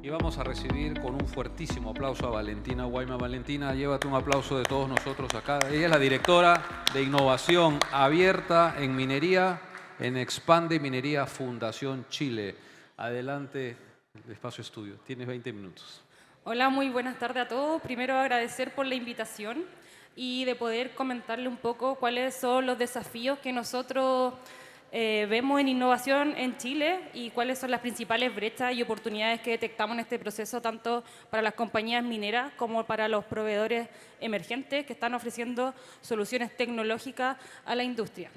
Y vamos a recibir con un fuertísimo aplauso a Valentina Guayma. Valentina, llévate un aplauso de todos nosotros acá. Ella es la directora de Innovación Abierta en Minería, en Expande Minería Fundación Chile. Adelante, el espacio estudio. Tienes 20 minutos. Hola, muy buenas tardes a todos. Primero agradecer por la invitación y de poder comentarle un poco cuáles son los desafíos que nosotros vemos en innovación en Chile y cuáles son las principales brechas y oportunidades que detectamos en este proceso, tanto para las compañías mineras como para los proveedores emergentes que están ofreciendo soluciones tecnológicas a la industria.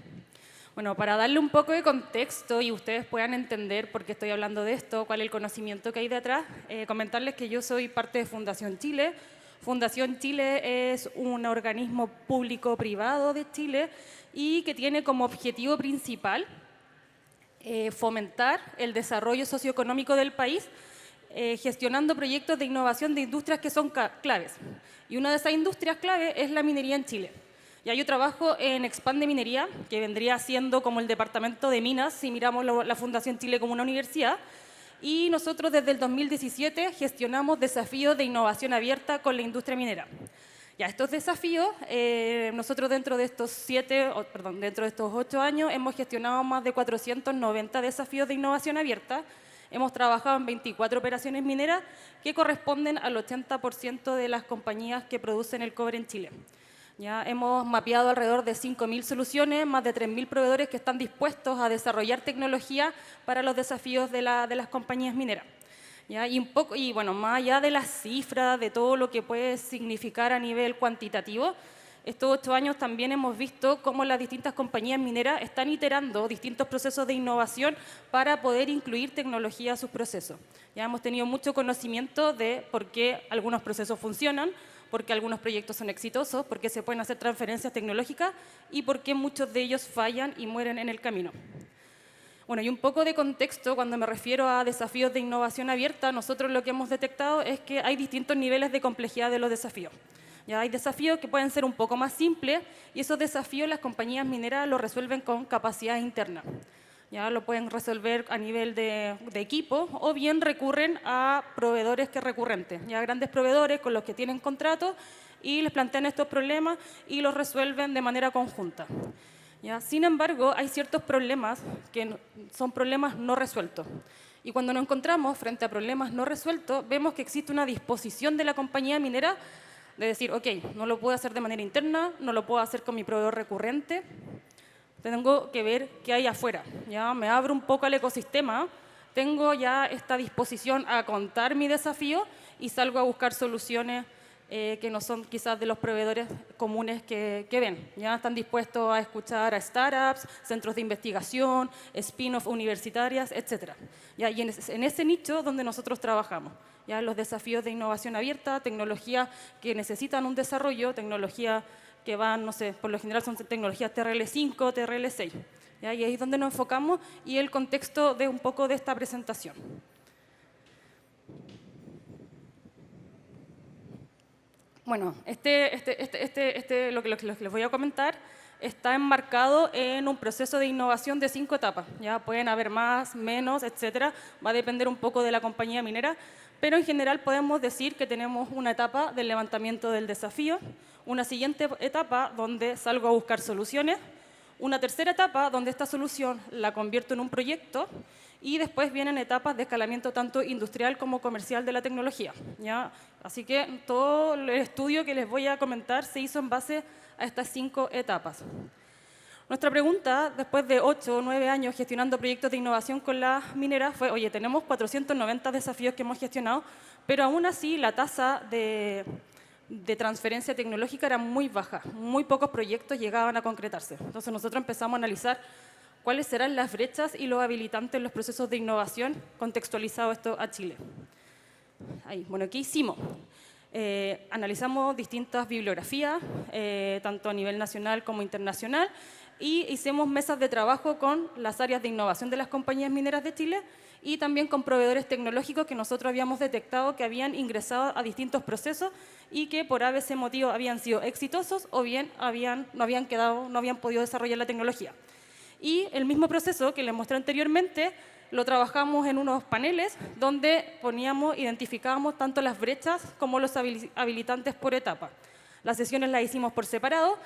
Bueno, para darle un poco de contexto y ustedes puedan entender por qué estoy hablando de esto, cuál es el conocimiento que hay detrás, comentarles que yo soy parte de Fundación Chile. Fundación Chile es un organismo público-privado de Chile y que tiene como objetivo principal fomentar el desarrollo socioeconómico del país, gestionando proyectos de innovación de industrias que son claves. Y una de esas industrias clave es la minería en Chile. Ya yo trabajo en Expande Minería, que vendría siendo como el departamento de minas, si miramos la Fundación Chile como una universidad, y nosotros desde el 2017 gestionamos desafíos de innovación abierta con la industria minera. Ya, estos desafíos, nosotros dentro de estos 8 años hemos gestionado más de 490 desafíos de innovación abierta. Hemos trabajado en 24 operaciones mineras que corresponden al 80% de las compañías que producen el cobre en Chile. Ya hemos mapeado alrededor de 5.000 soluciones, más de 3.000 proveedores que están dispuestos a desarrollar tecnología para los desafíos de las compañías mineras. ¿Ya? Y bueno, más allá de las cifras, de todo lo que puede significar a nivel cuantitativo, estos 8 años también hemos visto cómo las distintas compañías mineras están iterando distintos procesos de innovación para poder incluir tecnología a sus procesos. Ya hemos tenido mucho conocimiento de por qué algunos procesos funcionan, por qué algunos proyectos son exitosos, por qué se pueden hacer transferencias tecnológicas y por qué muchos de ellos fallan y mueren en el camino. Bueno, y un poco de contexto, cuando me refiero a desafíos de innovación abierta, nosotros lo que hemos detectado es que hay distintos niveles de complejidad de los desafíos. Ya hay desafíos que pueden ser un poco más simples y esos desafíos las compañías mineras los resuelven con capacidad interna. Ya lo pueden resolver a nivel de equipo o bien recurren a proveedores que recurrentes, ya grandes proveedores con los que tienen contratos y les plantean estos problemas y los resuelven de manera conjunta. ¿Ya? Sin embargo, hay ciertos problemas que son problemas no resueltos. Y cuando nos encontramos frente a problemas no resueltos, vemos que existe una disposición de la compañía minera de decir, ok, no lo puedo hacer de manera interna, no lo puedo hacer con mi proveedor recurrente, tengo que ver qué hay afuera. ¿Ya? Me abro un poco al ecosistema, tengo ya esta disposición a contar mi desafío y salgo a buscar soluciones que no son quizás de los proveedores comunes que ven. Ya están dispuestos a escuchar a startups, centros de investigación, spin-off universitarias, etc. ¿Ya? Y en ese nicho donde nosotros trabajamos. Ya los desafíos de innovación abierta, tecnologías que necesitan un desarrollo, tecnología que van, no sé, por lo general son tecnologías TRL5, TRL6. ¿Ya? Y ahí es donde nos enfocamos y el contexto de un poco de esta presentación. Bueno, lo que les voy a comentar está enmarcado en un proceso de innovación de 5 etapas. Ya pueden haber más, menos, etcétera. Va a depender un poco de la compañía minera, pero en general podemos decir que tenemos una etapa del levantamiento del desafío, una siguiente etapa donde salgo a buscar soluciones, una tercera etapa donde esta solución la convierto en un proyecto y después vienen etapas de escalamiento tanto industrial como comercial de la tecnología. ¿Ya? Así que todo el estudio que les voy a comentar se hizo en base a estas 5 etapas. Nuestra pregunta, después de 8 o 9 años gestionando proyectos de innovación con las mineras, fue, oye, tenemos 490 desafíos que hemos gestionado, pero aún así la tasa de transferencia tecnológica era muy baja, muy pocos proyectos llegaban a concretarse. Entonces nosotros empezamos a analizar cuáles serán las brechas y los habilitantes en los procesos de innovación, contextualizado esto a Chile. Ahí, bueno, ¿qué hicimos? Analizamos distintas bibliografías, tanto a nivel nacional como internacional, y hicimos mesas de trabajo con las áreas de innovación de las compañías mineras de Chile y también con proveedores tecnológicos que nosotros habíamos detectado que habían ingresado a distintos procesos y que por ABC motivo habían sido exitosos o bien no habían podido desarrollar la tecnología. Y el mismo proceso que les mostré anteriormente lo trabajamos en unos paneles donde identificábamos tanto las brechas como los habilitantes por etapa. Las sesiones las hicimos por separado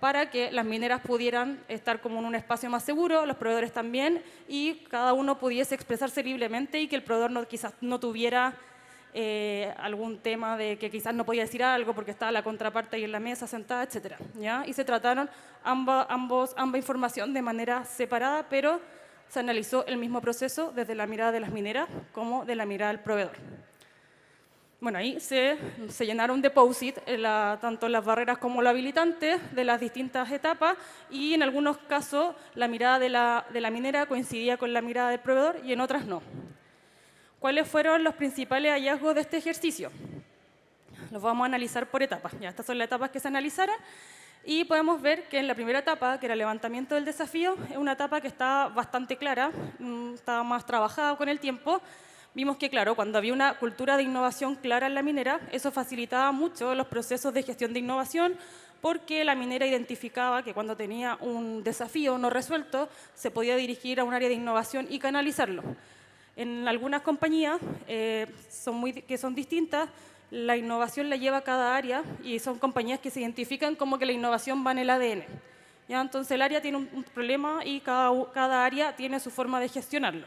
para que las mineras pudieran estar como en un espacio más seguro, los proveedores también, y cada uno pudiese expresarse libremente y que el proveedor quizás no tuviera algún tema de que quizás no podía decir algo porque estaba la contraparte ahí en la mesa sentada, etc. ¿Ya? Y se trataron ambas información de manera separada, pero se analizó el mismo proceso desde la mirada de las mineras como de la mirada del proveedor. Bueno, ahí se llenaron deposit, tanto las barreras como los habilitantes de las distintas etapas, y en algunos casos la mirada de la minera coincidía con la mirada del proveedor y en otras no. ¿Cuáles fueron los principales hallazgos de este ejercicio? Los vamos a analizar por etapas. Ya, estas son las etapas que se analizaron y podemos ver que en la primera etapa, que era el levantamiento del desafío, es una etapa que está bastante clara, estaba más trabajada con el tiempo. Vimos que, claro, cuando había una cultura de innovación clara en la minera, eso facilitaba mucho los procesos de gestión de innovación, porque la minera identificaba que cuando tenía un desafío no resuelto, se podía dirigir a un área de innovación y canalizarlo. En algunas compañías que son distintas, la innovación la lleva cada área y son compañías que se identifican como que la innovación va en el ADN. ¿Ya? Entonces el área tiene un problema y cada área tiene su forma de gestionarlo.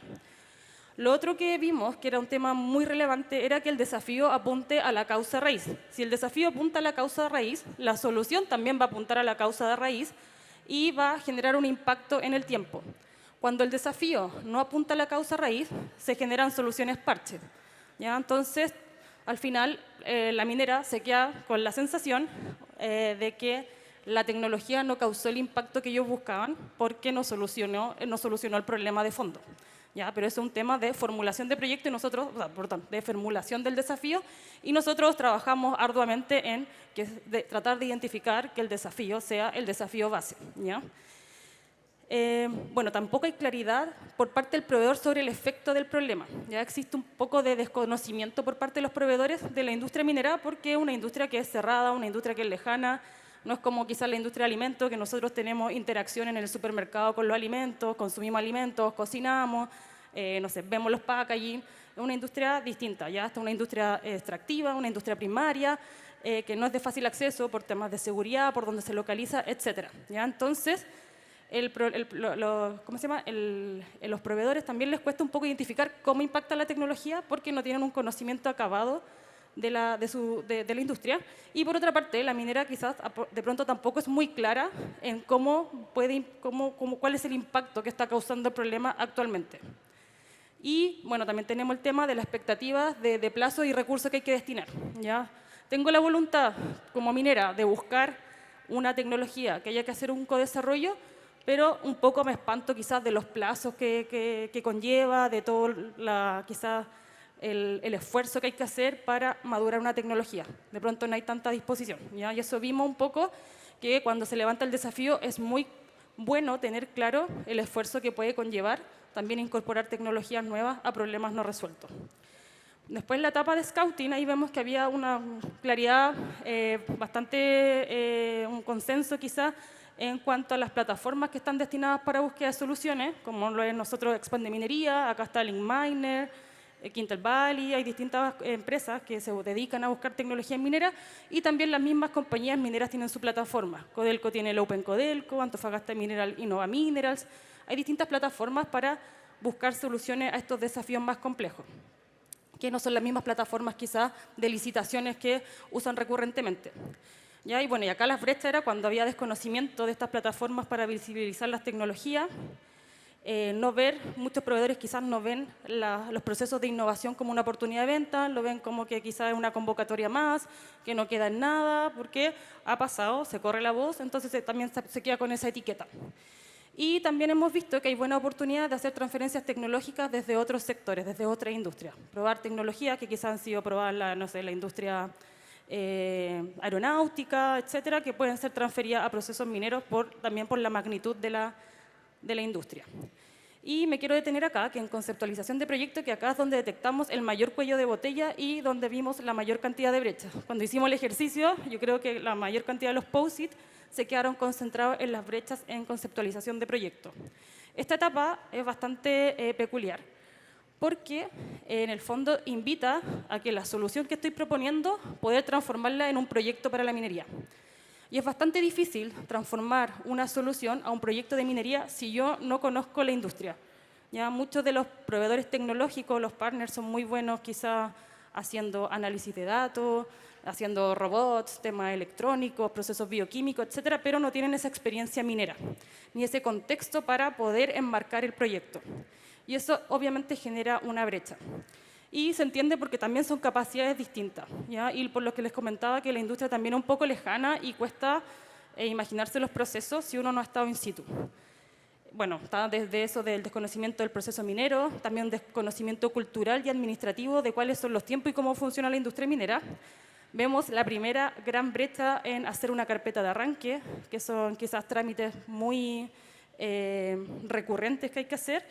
Lo otro que vimos, que era un tema muy relevante, era que el desafío apunte a la causa raíz. Si el desafío apunta a la causa raíz, la solución también va a apuntar a la causa de raíz y va a generar un impacto en el tiempo. Cuando el desafío no apunta a la causa raíz, se generan soluciones parche. ¿Ya? Entonces, al final, la minera se queda con la sensación de que la tecnología no causó el impacto que ellos buscaban porque no solucionó el problema de fondo. ¿Ya? Pero eso es un tema de formulación de proyecto y nosotros, de formulación del desafío, y nosotros trabajamos arduamente en tratar de identificar que el desafío sea el desafío base. ¿Ya? Bueno, tampoco hay claridad por parte del proveedor sobre el efecto del problema. Ya existe un poco de desconocimiento por parte de los proveedores de la industria minera porque es una industria que es cerrada, una industria que es lejana. No es como quizás la industria de alimentos, que nosotros tenemos interacción en el supermercado con los alimentos, consumimos alimentos, cocinamos, no sé, vemos los packaging. Es una industria distinta, ya está una industria extractiva, una industria primaria, que no es de fácil acceso por temas de seguridad, por donde se localiza, etc. ¿Ya? Entonces, los proveedores también les cuesta un poco identificar cómo impacta la tecnología porque no tienen un conocimiento acabado de la industria. Y por otra parte, la minera quizás de pronto tampoco es muy clara en cuál es el impacto que está causando el problema actualmente. Y bueno, también tenemos el tema de las expectativas de plazo y recursos que hay que destinar. ¿Ya? Tengo la voluntad como minera de buscar una tecnología que haya que hacer un codesarrollo, pero un poco me espanto quizás de los plazos que conlleva, de todo quizás el esfuerzo que hay que hacer para madurar una tecnología. De pronto no hay tanta disposición. ¿Ya? Y eso vimos un poco que cuando se levanta el desafío es muy bueno tener claro el esfuerzo que puede conllevar también incorporar tecnologías nuevas a problemas no resueltos. Después, en la etapa de scouting, ahí vemos que había una claridad un consenso quizás en cuanto a las plataformas que están destinadas para búsqueda de soluciones, como lo es nosotros Expande Minería, acá está LinkMiner, Quintel Valley, hay distintas empresas que se dedican a buscar tecnología en minera y también las mismas compañías mineras tienen su plataforma. Codelco tiene el Open Codelco, Antofagasta Mineral Innova Minerals. Hay distintas plataformas para buscar soluciones a estos desafíos más complejos, que no son las mismas plataformas quizás de licitaciones que usan recurrentemente. ¿Ya? Y bueno, y acá las brechas era cuando había desconocimiento de estas plataformas para visibilizar las tecnologías. Muchos proveedores quizás no ven los procesos de innovación como una oportunidad de venta, lo ven como que quizás es una convocatoria más, que no queda en nada, porque ha pasado, se corre la voz, entonces también se queda con esa etiqueta. Y también hemos visto que hay buena oportunidad de hacer transferencias tecnológicas desde otros sectores, desde otras industrias. Probar tecnologías que quizás han sido probadas la industria aeronáutica, etcétera, que pueden ser transferidas a procesos mineros también por la magnitud de la industria. Y me quiero detener acá, que en conceptualización de proyecto, que acá es donde detectamos el mayor cuello de botella y donde vimos la mayor cantidad de brechas. Cuando hicimos el ejercicio, yo creo que la mayor cantidad de los POSIT se quedaron concentrados en las brechas en conceptualización de proyectos. Esta etapa es bastante peculiar, porque en el fondo invita a que la solución que estoy proponiendo, poder transformarla en un proyecto para la minería. Y es bastante difícil transformar una solución a un proyecto de minería si yo no conozco la industria. Ya muchos de los proveedores tecnológicos, los partners, son muy buenos quizás haciendo análisis de datos, haciendo robots, temas electrónicos, procesos bioquímicos, etcétera, pero no tienen esa experiencia minera, ni ese contexto para poder enmarcar el proyecto. Y eso obviamente genera una brecha. Y se entiende porque también son capacidades distintas, ¿ya? Y por lo que les comentaba que la industria también es un poco lejana y cuesta imaginarse los procesos si uno no ha estado in situ. Bueno, está desde eso del desconocimiento del proceso minero, también desconocimiento cultural y administrativo de cuáles son los tiempos y cómo funciona la industria minera. Vemos la primera gran brecha en hacer una carpeta de arranque, que son quizás trámites muy recurrentes que hay que hacer,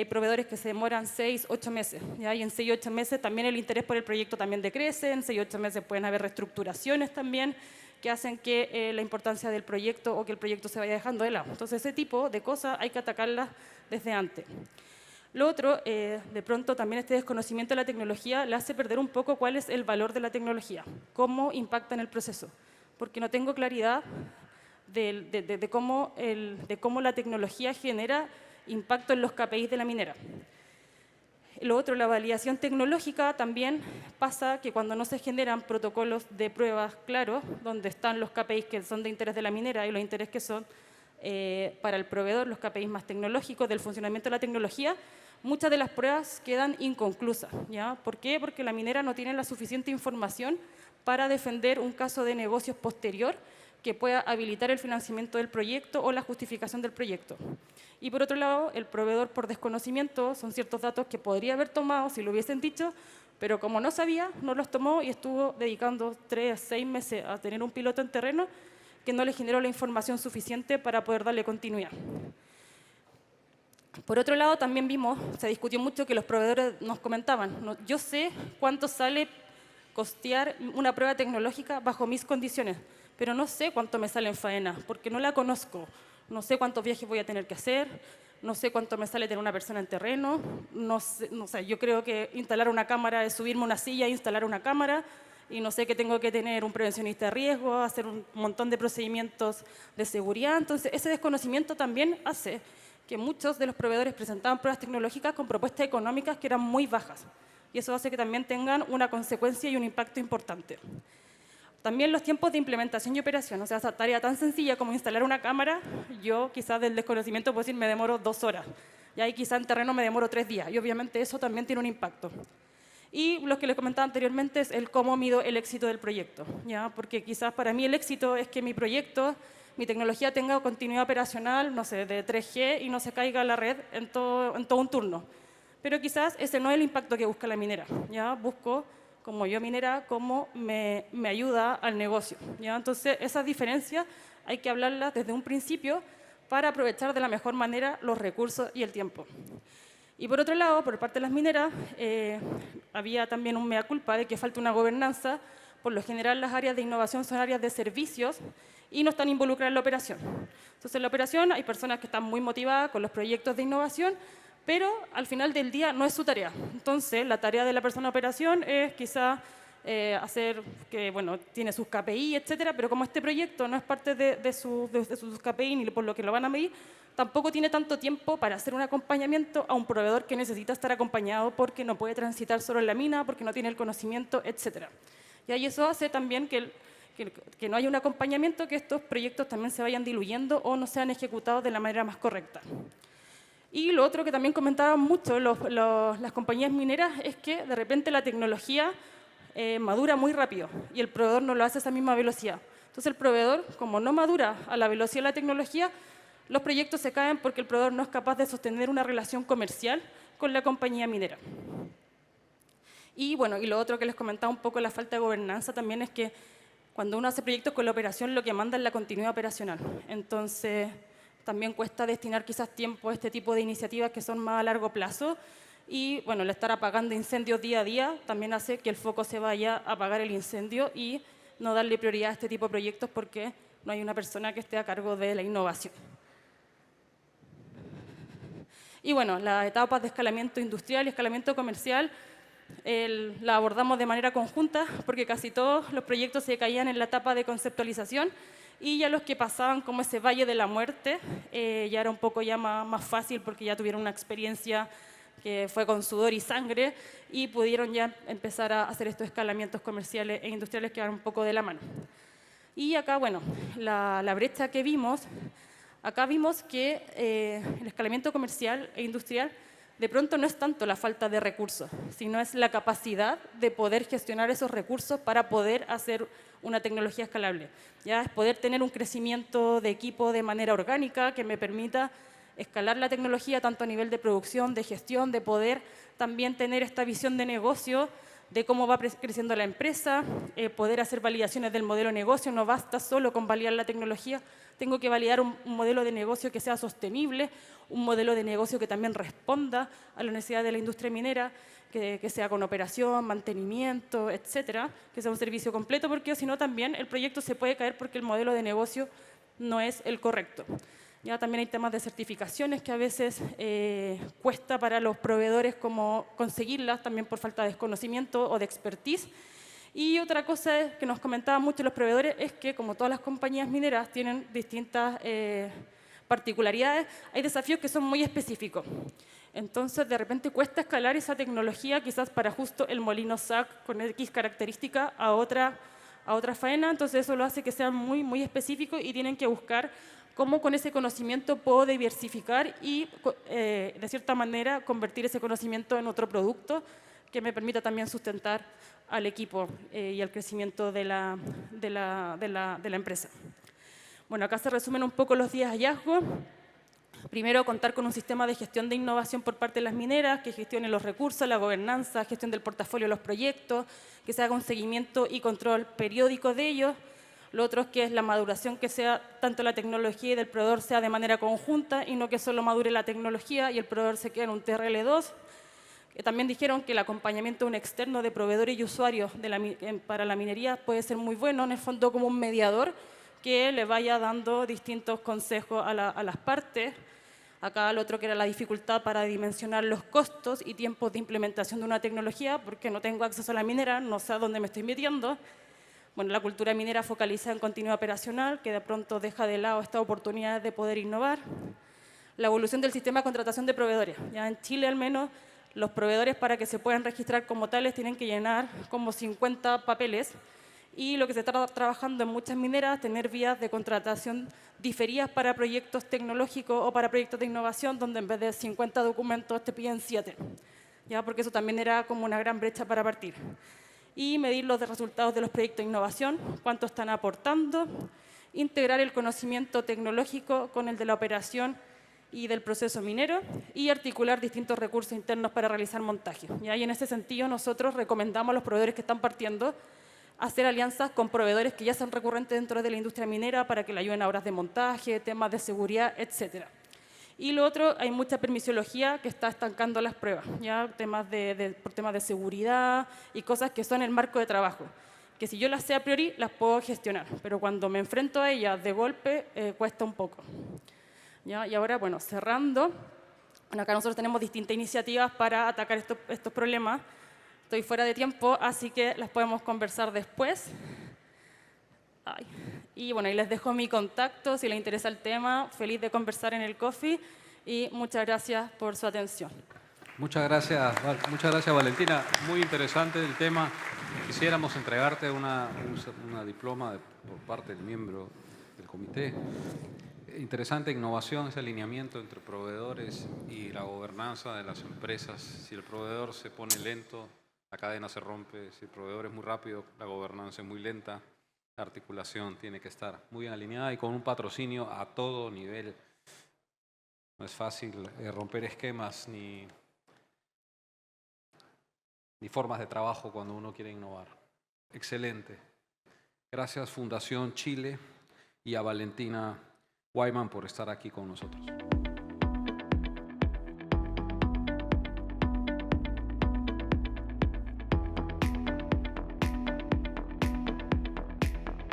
proveedores que se demoran 6, 8 meses, ¿ya? Y en 6, 8 meses también el interés por el proyecto también decrece, en 6, 8 meses pueden haber reestructuraciones también que hacen que la importancia del proyecto o que el proyecto se vaya dejando de lado. Entonces ese tipo de cosas hay que atacarlas desde antes. Lo otro, de pronto también este desconocimiento de la tecnología le hace perder un poco cuál es el valor de la tecnología, cómo impacta en el proceso, porque no tengo claridad de cómo la tecnología genera impacto en los KPIs de la minera. Lo otro, la validación tecnológica también pasa que cuando no se generan protocolos de pruebas claros, donde están los KPIs que son de interés de la minera y los intereses que son para el proveedor, los KPIs más tecnológicos del funcionamiento de la tecnología, muchas de las pruebas quedan inconclusas, ¿ya? ¿Por qué? Porque la minera no tiene la suficiente información para defender un caso de negocios posterior que pueda habilitar el financiamiento del proyecto o la justificación del proyecto. Y por otro lado, el proveedor por desconocimiento son ciertos datos que podría haber tomado si lo hubiesen dicho, pero como no sabía, no los tomó y estuvo dedicando 3 a 6 meses a tener un piloto en terreno que no le generó la información suficiente para poder darle continuidad. Por otro lado, también vimos, se discutió mucho que los proveedores nos comentaban, yo sé cuánto sale costear una prueba tecnológica bajo mis condiciones, pero no sé cuánto me sale en faena, porque no la conozco. No sé cuántos viajes voy a tener que hacer, no sé cuánto me sale tener una persona en terreno, no sé, yo creo que instalar una cámara es subirme a una silla e instalar una cámara, y no sé que tengo que tener un prevencionista de riesgo, hacer un montón de procedimientos de seguridad. Entonces, ese desconocimiento también hace que muchos de los proveedores presentaban pruebas tecnológicas con propuestas económicas que eran muy bajas, y eso hace que también tengan una consecuencia y un impacto importante. También los tiempos de implementación y operación, o sea, esa tarea tan sencilla como instalar una cámara, yo quizás del desconocimiento puedo decir me demoro 2 horas, y ahí quizás en terreno me demoro 3 días, y obviamente eso también tiene un impacto. Y lo que les comentaba anteriormente es el cómo mido el éxito del proyecto, ¿ya? Porque quizás para mí el éxito es que mi proyecto, mi tecnología tenga continuidad operacional, no sé, de 3G y no se caiga la red en todo un turno. Pero quizás ese no es el impacto que busca la minera, ¿ya? Busco, como yo minera, cómo me ayuda al negocio, ¿ya? Entonces, esas diferencias hay que hablarlas desde un principio para aprovechar de la mejor manera los recursos y el tiempo. Y por otro lado, por parte de las mineras, había también un mea culpa de que falta una gobernanza. Por lo general, las áreas de innovación son áreas de servicios y no están involucradas en la operación. Entonces, en la operación hay personas que están muy motivadas con los proyectos de innovación, pero al final del día no es su tarea. Entonces, la tarea de la persona de operación es quizá hacer que, bueno, tiene sus KPI, etcétera, pero como este proyecto no es parte de sus KPI ni por lo que lo van a medir, tampoco tiene tanto tiempo para hacer un acompañamiento a un proveedor que necesita estar acompañado porque no puede transitar solo en la mina, porque no tiene el conocimiento, etcétera. Y eso hace también que no haya un acompañamiento, que estos proyectos también se vayan diluyendo o no sean ejecutados de la manera más correcta. Y lo otro que también comentaban mucho las compañías mineras es que de repente la tecnología madura muy rápido y el proveedor no lo hace a esa misma velocidad. Entonces el proveedor, como no madura a la velocidad de la tecnología, los proyectos se caen porque el proveedor no es capaz de sostener una relación comercial con la compañía minera. Y bueno, y lo otro que les comentaba un poco, la falta de gobernanza también, es que cuando uno hace proyectos con la operación, lo que manda es la continuidad operacional. Entonces, también cuesta destinar quizás tiempo a este tipo de iniciativas que son más a largo plazo. Y bueno, el estar apagando incendios día a día también hace que el foco se vaya a apagar el incendio y no darle prioridad a este tipo de proyectos porque no hay una persona que esté a cargo de la innovación. Y bueno, las etapas de escalamiento industrial y escalamiento comercial la abordamos de manera conjunta porque casi todos los proyectos se caían en la etapa de conceptualización y ya los que pasaban como ese valle de la muerte ya era un poco ya más fácil porque ya tuvieron una experiencia que fue con sudor y sangre y pudieron ya empezar a hacer estos escalamientos comerciales e industriales que van un poco de la mano. Y acá, bueno, la brecha que vimos, acá vimos que el escalamiento comercial e industrial de pronto no es tanto la falta de recursos, sino es la capacidad de poder gestionar esos recursos para poder hacer una tecnología escalable. Ya es poder tener un crecimiento de equipo de manera orgánica que me permita escalar la tecnología tanto a nivel de producción, de gestión, de poder también tener esta visión de negocio de cómo va creciendo la empresa, poder hacer validaciones del modelo de negocio, no basta solo con validar la tecnología, tengo que validar un modelo de negocio que sea sostenible, un modelo de negocio que también responda a la necesidad de la industria minera, que sea con operación, mantenimiento, etcétera, que sea un servicio completo, porque si no también el proyecto se puede caer porque el modelo de negocio no es el correcto. Ya también hay temas de certificaciones que a veces cuesta para los proveedores como conseguirlas, también por falta de desconocimiento o de expertise. Y otra cosa que nos comentaban mucho los proveedores es que, como todas las compañías mineras tienen distintas particularidades, hay desafíos que son muy específicos. Entonces, de repente cuesta escalar esa tecnología quizás para justo el molino SAC con X característica a otra faena. Entonces, eso lo hace que sea muy específico y tienen que buscar cómo con ese conocimiento puedo diversificar y, de cierta manera, convertir ese conocimiento en otro producto que me permita también sustentar al equipo y al crecimiento de la empresa. Bueno, acá se resumen un poco los 10 hallazgos. Primero, contar con un sistema de gestión de innovación por parte de las mineras, que gestione los recursos, la gobernanza, gestión del portafolio de los proyectos, que se haga un seguimiento y control periódico de ellos. Lo otro es que es la maduración, que sea tanto la tecnología y del proveedor sea de manera conjunta y no que solo madure la tecnología y el proveedor se quede en un TRL2. También dijeron que el acompañamiento de un externo de proveedores y usuarios para la minería puede ser muy bueno, en el fondo como un mediador que le vaya dando distintos consejos a las partes. Acá lo otro que era la dificultad para dimensionar los costos y tiempos de implementación de una tecnología, porque no tengo acceso a la minera, no sé a dónde me estoy metiendo. Bueno, la cultura minera focaliza en continuidad operacional, que de pronto deja de lado esta oportunidad de poder innovar. La evolución del sistema de contratación de proveedores. Ya en Chile, al menos, los proveedores, para que se puedan registrar como tales, tienen que llenar como 50 papeles. Y lo que se está trabajando en muchas mineras, tener vías de contratación diferidas para proyectos tecnológicos o para proyectos de innovación, donde en vez de 50 documentos te piden 7. ¿Ya? Porque eso también era como una gran brecha para partir. Y medir los resultados de los proyectos de innovación, cuánto están aportando, integrar el conocimiento tecnológico con el de la operación y del proceso minero y articular distintos recursos internos para realizar montajes. Y en ese sentido nosotros recomendamos a los proveedores que están partiendo hacer alianzas con proveedores que ya son recurrentes dentro de la industria minera para que le ayuden a obras de montaje, temas de seguridad, etc. Y lo otro, hay mucha permisiología que está estancando las pruebas, ya por temas de seguridad y cosas que son el marco de trabajo, que si yo las sé a priori, las puedo gestionar, pero cuando me enfrento a ellas de golpe, cuesta un poco. ¿Ya? Y ahora, bueno, cerrando, bueno, acá nosotros tenemos distintas iniciativas para atacar estos problemas. Estoy fuera de tiempo, así que las podemos conversar después. Y bueno, ahí les dejo mi contacto, si les interesa el tema, feliz de conversar en el coffee y muchas gracias por su atención. Muchas gracias Valentina. Muy interesante el tema. Quisiéramos entregarte una diploma por parte del miembro del comité. Interesante innovación, ese alineamiento entre proveedores y la gobernanza de las empresas. Si el proveedor se pone lento, la cadena se rompe. Si el proveedor es muy rápido, la gobernanza es muy lenta. La articulación tiene que estar muy bien alineada y con un patrocinio a todo nivel. No es fácil romper esquemas ni formas de trabajo cuando uno quiere innovar. Excelente. Gracias Fundación Chile y a Valentina Wyman por estar aquí con nosotros.